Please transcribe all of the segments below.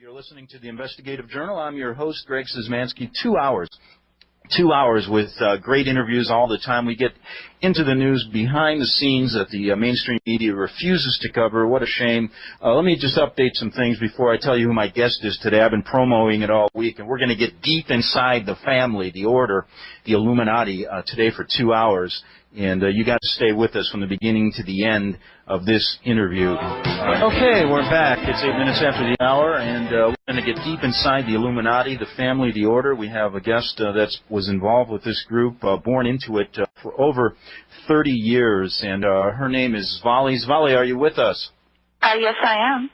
You're listening to the Investigative Journal. I'm your host, Greg Szymanski. 2 hours. 2 hours with great interviews all the time. We get into the news behind the scenes that the mainstream media refuses to cover. What a shame. Let me just update some things before I tell you who my guest is today. I've been promoting it all week, and we're going to get deep inside the family, the order, the Illuminati today for 2 hours. And you got to stay with us from the beginning to the end of this interview. Okay, we're back. It's 8 minutes after the hour, and we're going to get deep inside the Illuminati, the family, the order. We have a guest that was involved with this group, born into it for over 30 years, and her name is Svali. Svali, are you with us? Yes, I am.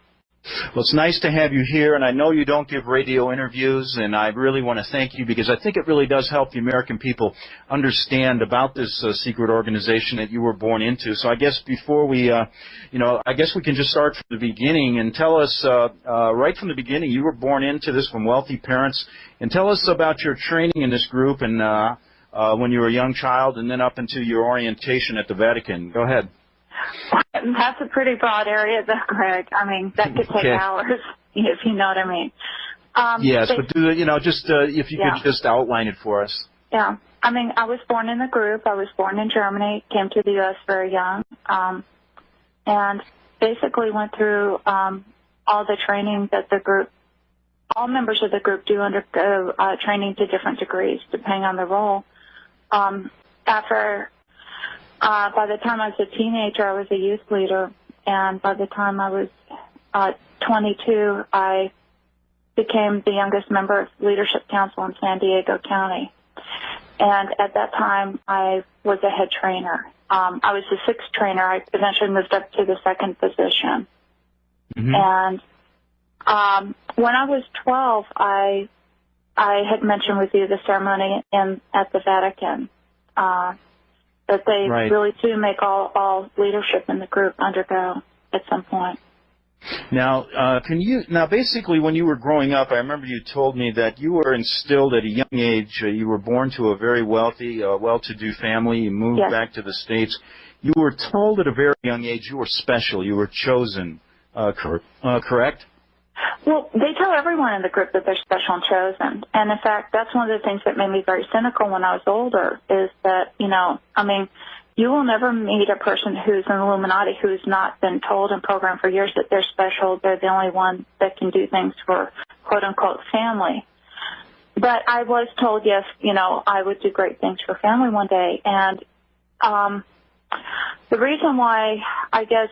Well, it's nice to have you here, and I know you don't give radio interviews, and I really want to thank you because I think it really does help the American people understand about this secret organization that you were born into. So I guess before we, I guess we can just start from the beginning and tell us right from the beginning, you were born into this from wealthy parents, and tell us about your training in this group and when you were a young child and then up into your orientation at the Vatican. Go ahead. That's a pretty broad area, though, Greg. I mean, that could take hours, if you know what I mean. Yes, but if you could just outline it for us. Yeah. I mean, I was born in the group. I was born in Germany, came to the U.S. very young, and basically went through all the training that the group, all members of the group do undergo training to different degrees, depending on the role. By the time I was a teenager, I was a youth leader, and by the time I was 22, I became the youngest member of Leadership Council in San Diego County. And at that time, I was a head trainer. I was the sixth trainer. I eventually moved up to the second position. Mm-hmm. And when I was 12, I had mentioned with you the ceremony at the Vatican. That they really do make all leadership in the group undergo at some point. Now, basically when you were growing up, I remember you told me that you were instilled at a young age, you were born to a very wealthy, well-to-do family, you moved back to the States. You were told at a very young age you were special, you were chosen, correct? Well, they tell everyone in the group that they're special and chosen. And, in fact, that's one of the things that made me very cynical when I was older is that, you will never meet a person who's an Illuminati who's not been told and programmed for years that they're special, they're the only one that can do things for, quote-unquote, family. But I was told, yes, I would do great things for family one day. And the reason why I guess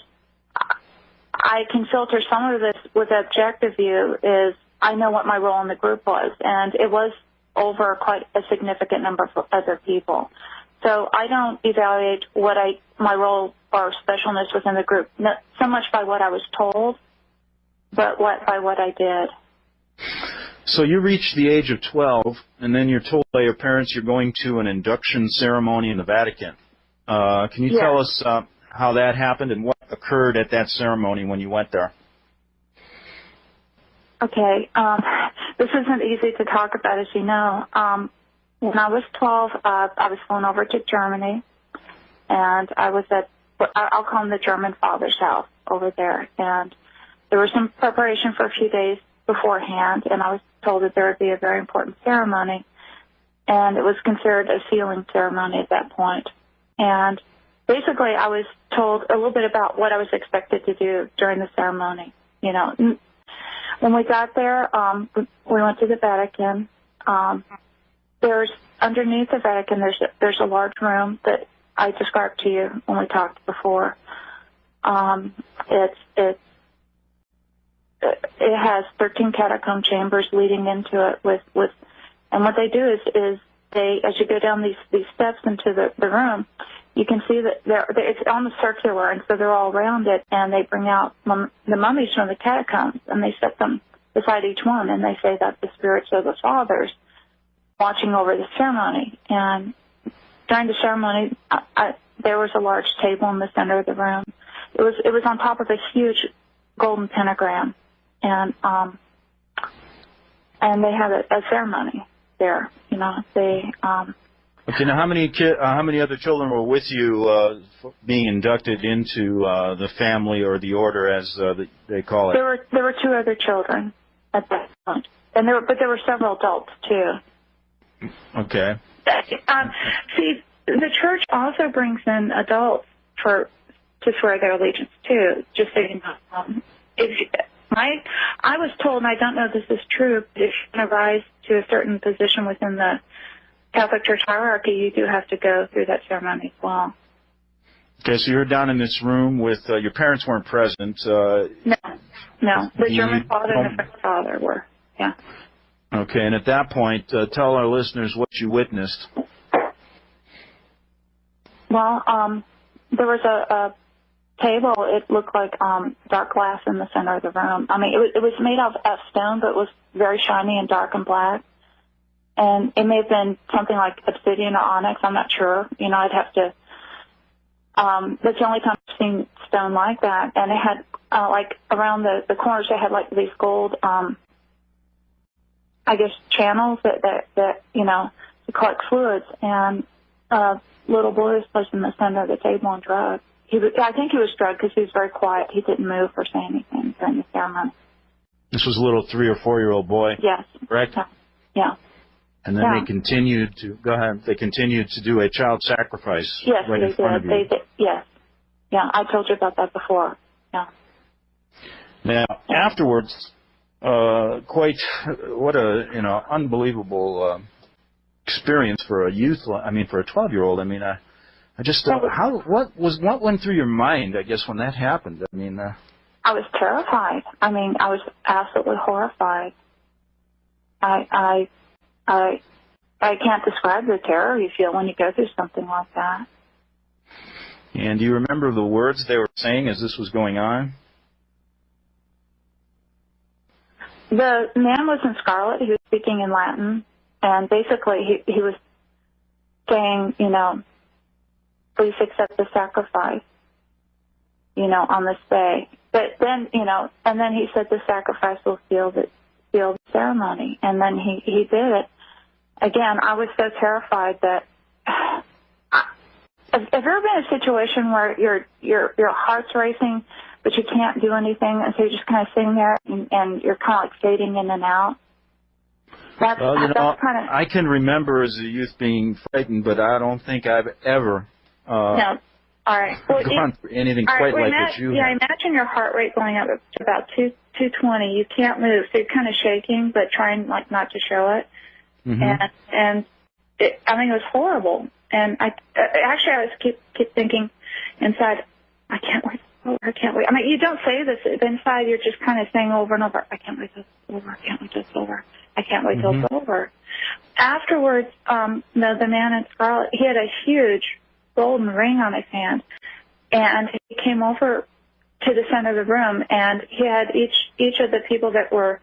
I can filter some of this with objective view is I know what my role in the group was, and it was over quite a significant number of other people. So I don't evaluate my role or specialness within the group, not so much by what I was told, but by what I did. So you reach the age of 12, and then you're told by your parents you're going to an induction ceremony in the Vatican. Can you tell us how that happened and what occurred at that ceremony when you went there? Okay. This isn't easy to talk about, as you know. When I was 12, I was flown over to Germany, and I was I'll call him the German father's house over there. And there was some preparation for a few days beforehand, and I was told that there would be a very important ceremony, and it was considered a sealing ceremony at that point. And basically, I was told a little bit about what I was expected to do during the ceremony. When we got there, we went to the Vatican. There's underneath the Vatican. There's a large room that I described to you when we talked before. It has 13 catacomb chambers leading into it and what they do is they, as you go down these steps into the room, you can see that it's almost circular, and so they're all around it, and they bring out the mummies from the catacombs, and they set them beside each one, and they say that the spirits of the fathers watching over the ceremony. And during the ceremony, there was a large table in the center of the room. It was on top of a huge golden pentagram, and they had a ceremony there. Okay, now how many other children were with you being inducted into the family or the order, as they call it? There were two other children at that point. And there were several adults too. Okay. See, the church also brings in adults to swear their allegiance too. Just so you know, I was told, and I don't know if this is true, but if you want to rise to a certain position within the Catholic Church hierarchy, you do have to go through that ceremony as well. Okay, so you're down in this room with your parents weren't present. No. The German father and the French father were. Yeah. Okay, and at that point, tell our listeners what you witnessed. Well, there was a table. It looked like dark glass in the center of the room. I mean, it was made of stone, but it was very shiny and dark and black. And it may have been something like obsidian or onyx. I'm not sure. You know, I'd have to. That's the only time I've seen stone like that. And it had like around the corners, it had like these gold, I guess, channels that you know, to collect fluids. And little boy was placed in the center of the table and drugged. I think he was drugged because he was very quiet. He didn't move or say anything during the ceremony. This was a little 3 or 4 year old boy. Yes. Correct? Yeah. And then they continued to go ahead. They continued to do a child sacrifice. Yes, right they in front did. of you. Yes. Yeah, I told you about that before. Yeah. Now, afterwards, quite what a unbelievable experience for a youth. I mean, for a 12-year-old. I mean, I just what went through your mind? I guess when that happened. I mean, I was terrified. I mean, I was absolutely horrified. I can't describe the terror you feel when you go through something like that. And do you remember the words they were saying as this was going on? The man was in scarlet. He was speaking in Latin, and basically he was saying, you know, please accept the sacrifice, you know, on this day. But then, you know, and then he said the sacrifice will seal the ceremony, and then he did it. Again, I was so terrified that. Have you ever been in a situation where your heart's racing, but you can't do anything, and so you're just kind of sitting there and you're kind of like fading in and out? That's kind of. I can remember as a youth being frightened, but I don't think I've ever no. All right. Well, gone through anything quite like what you have. Imagine your heart rate going up to about 220. You can't move, so you're kind of shaking, but trying like not to show it. Mm-hmm. And I mean, it was horrible. And I was keep thinking inside, I can't wait it's over. I can't wait. I mean, you don't say this, but inside you're just kind of saying over and over, I can't wait till it's over. I can't wait till it's over. I can't wait till it's over. Afterwards, the man in scarlet, he had a huge golden ring on his hand, and he came over to the center of the room, and he had each of the people that were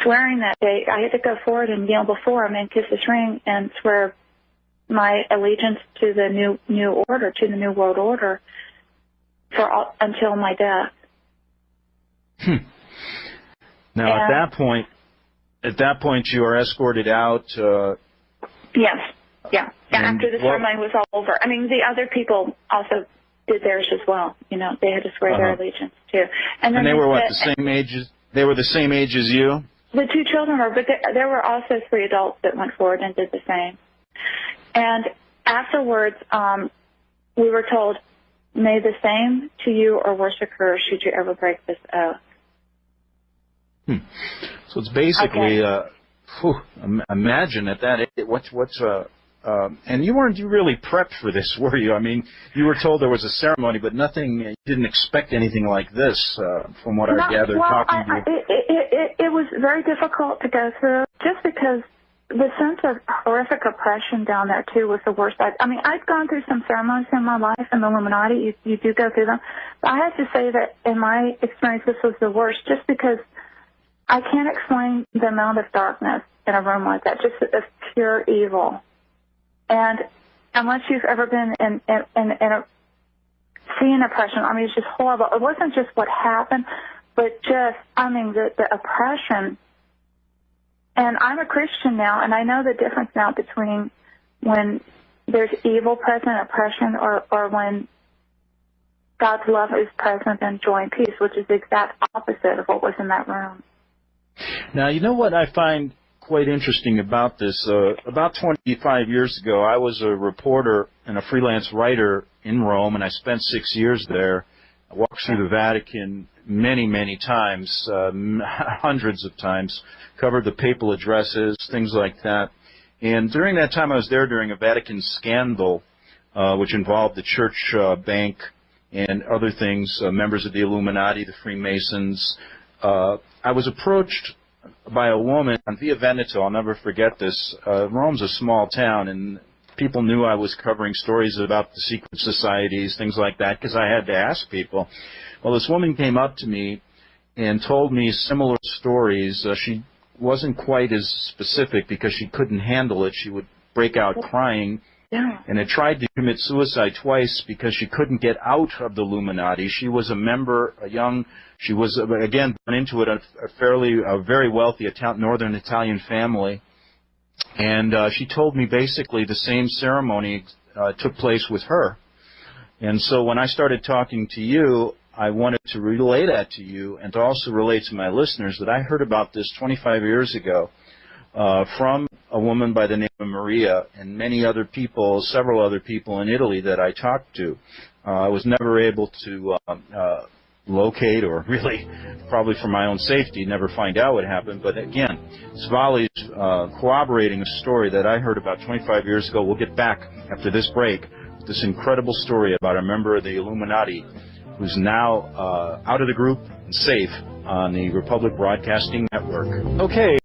swearing that day. I had to go forward and kneel before him and kiss his ring and swear my allegiance to the new order, to the new world order, until my death. Now, at that point, you are escorted out. Yes. Yeah. After the ceremony was all over. I mean, the other people also did theirs as well. You know, they had to swear their allegiance too. And then they were the same age as? They were the same age as you? The 2 children were, but there were also 3 adults that went forward and did the same. And afterwards, we were told, may the same to you or worse occur should you ever break this oath. So it's basically, imagine at that age, and you weren't really prepped for this, were you? I mean, you were told there was a ceremony, but nothing, you didn't expect anything like this, from what I gathered talking to you. It was very difficult to go through, just because the sense of horrific oppression down there, too, was the worst. I mean, I've gone through some ceremonies in my life in the Illuminati. You do go through them. But I have to say that in my experience, this was the worst, just because I can't explain the amount of darkness in a room like that, just of pure evil. And unless you've ever been in seeing oppression, I mean, it's just horrible. It wasn't just what happened, but just, I mean, the oppression. And I'm a Christian now, and I know the difference now between when there's evil present, oppression, or when God's love is present and joy and peace, which is the exact opposite of what was in that room. Now, you know what I find quite interesting about this? About 25 years ago, I was a reporter and a freelance writer in Rome, and I spent 6 years there. I walked through the Vatican many, many times, hundreds of times, covered the papal addresses, things like that. And during that time, I was there during a Vatican scandal, which involved the church bank and other things, members of the Illuminati, the Freemasons. I was approached by a woman on Via Veneto. I'll never forget this. Rome's a small town, and people knew I was covering stories about the secret societies, things like that, because I had to ask people. Well, this woman came up to me and told me similar stories. She wasn't quite as specific because she couldn't handle it. She would break out crying. Yeah. And had tried to commit suicide twice because she couldn't get out of the Illuminati. She was a member, she was, again, born into it, a very wealthy northern Italian family. And she told me basically the same ceremony took place with her. And so when I started talking to you, I wanted to relay that to you and to also relate to my listeners that I heard about this 25 years ago from a woman by the name of Maria and many other people, several other people in Italy that I talked to. I was never able to locate, or really, probably for my own safety, never find out what happened. But again, Svali's corroborating a story that I heard about 25 years ago. We'll get back after this break with this incredible story about a member of the Illuminati who's now out of the group and safe on the Republic Broadcasting Network. Okay.